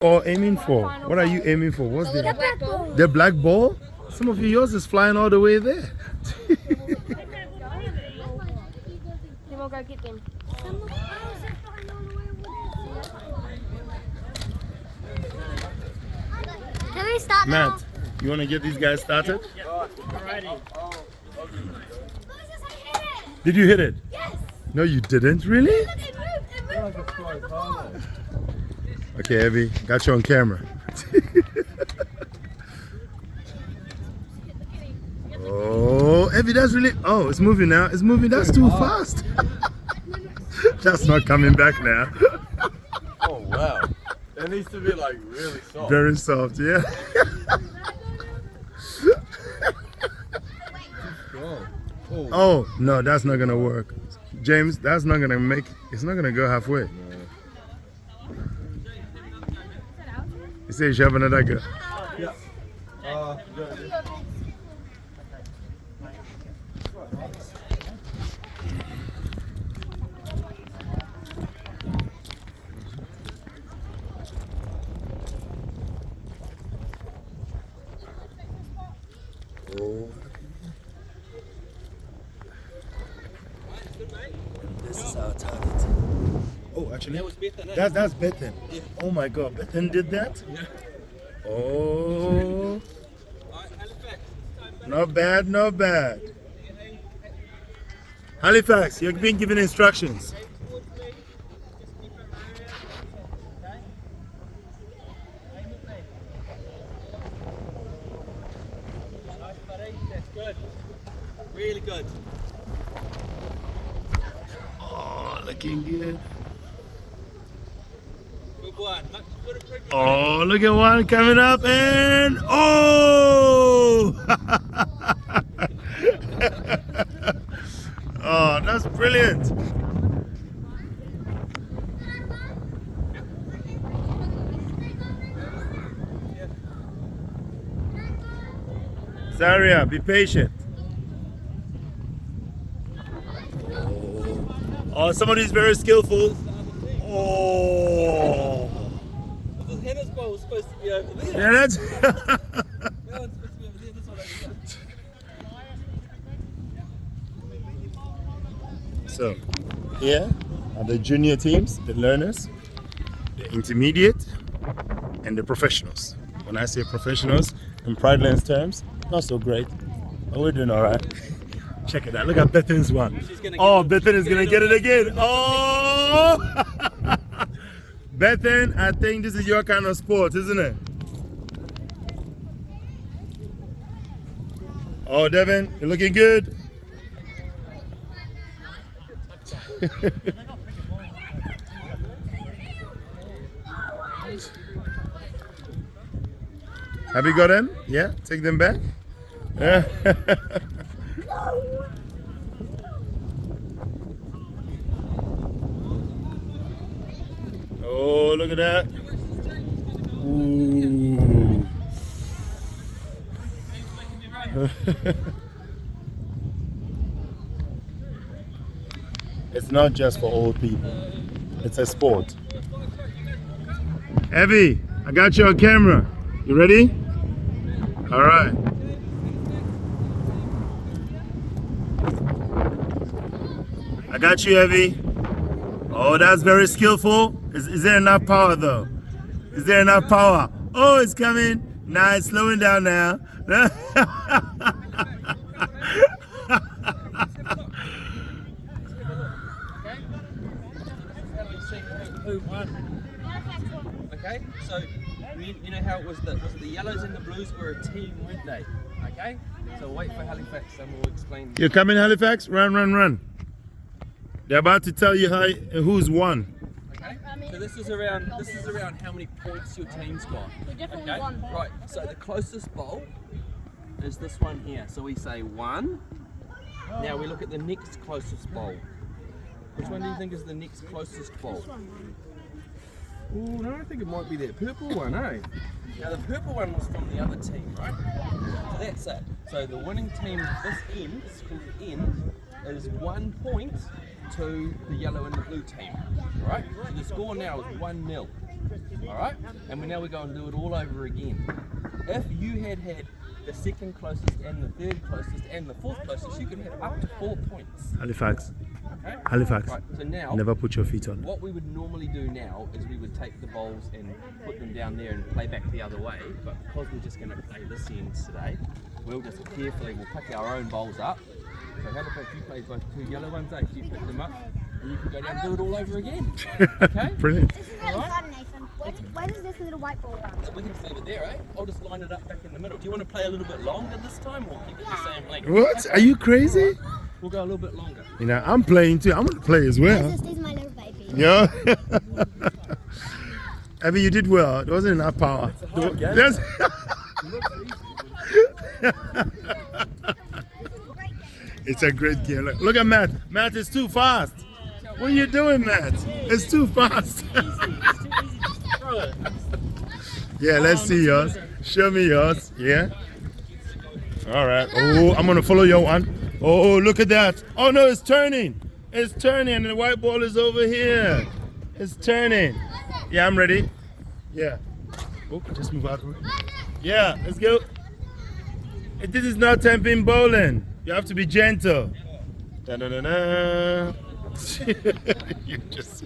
Or aiming for? What are you aiming for? What's the black ball. The black ball? Some of yours is flying all the way there. Then we'll go get them. Can we start now? Matt, you want to get these guys started? Did you hit it? Yes. No, you didn't. Really? It moved from the Okay, Evie, got you on camera. Oh, Evie, that's really. Oh, it's moving now. It's moving. That's too fast. That's not coming back now. Oh wow. It needs to be like really soft. Very soft, yeah. Oh, no, that's not gonna work. James, that's not gonna make, it's not gonna go halfway. No. He says you have another go. Yeah. Oh. This is our target. Oh, actually, that's Bethan. Yeah. Oh my God, Bethan did that? Yeah. Oh. Not bad, not bad. Halifax, you're being given instructions. That's good. Really good. Oh, looking good. Good one. Oh, look at one coming up and oh! Oh, that's brilliant. Zaria, be patient. Oh, somebody's very skillful. Oh. The tennis ball was supposed to be over there. Yeah, that's. That one's supposed to be over there. This one over there. So, here are the junior teams, the learners, the intermediate, and the professionals. When I say professionals, in Pridelands terms, not so great, but we're doing all right. Check it out. Look at Bethan's one. Oh, Bethan is going to get it again. Oh! Bethan, I think this is your kind of sport, isn't it? Oh, Devin, you're looking good. Have you got them? Yeah, take them back. Oh, look at that. Ooh. It's not just for old people. It's a sport. Evie, I got you on camera. You ready? All right. I got you, Evie. Oh, that's very skillful. Is there enough power though? Is there enough power? Oh, it's coming. Nice, slowing down now. Who won? Okay, so you know how it was the yellows and the blues were a team, weren't they? Okay, so wait for Halifax and we'll explain. You're coming, Halifax? Run, run, run. They're about to tell you who's won. Okay, so this is around how many points your team's got. We definitely Okay, won. right. So the closest bowl is this one here. So we say 1. Now we look at the next closest bowl. Which one do you think is the next closest bowl? Oh, no, I think it might be that purple one, eh? Now the purple one was from the other team, right? So that's it. So the winning team, this end, it's called the end, is 1 point to the yellow and the blue team, right? So the score now is 1-0. Alright? And now we're going to do it all over again. If you had the second closest and the third closest and the fourth closest, you could have up to 4 points. Halifax. Okay? Halifax. Right, so now, Never put your feet on. what we would normally do now is we would take the bowls and put them down there and play back the other way, but because we're just going to play this end today, we'll just carefully, we'll pick our own bowls up. So Halifax, you play both 2 yellow ones, eh? You pick them up and you can go down and do it all over again. Okay? Brilliant. This is really fun, Nathan. Where does this little white ball go? We can leave it there, eh? I'll just line it up back in the middle. Do you want to play a little bit longer this time or keep it the same length? What? Are you crazy? We'll go a little bit longer. You know, I'm playing too. I'm going to play as well. This is my little baby. Yeah. Abby, you did well. It wasn't enough power. That's- It's a great game. Look at Matt. Matt is too fast. What are you doing, Matt? It's too fast. Yeah, let's see yours. Show me yours. Yeah. All right. Oh, I'm gonna follow your one. Oh, look at that. Oh no, it's turning. It's turning, and the white ball is over here. It's turning. Yeah, I'm ready. Yeah. Oh, just move out of the way. Yeah, let's go. This is not 10-pin bowling. You have to be gentle. Da -da -da -da. You just.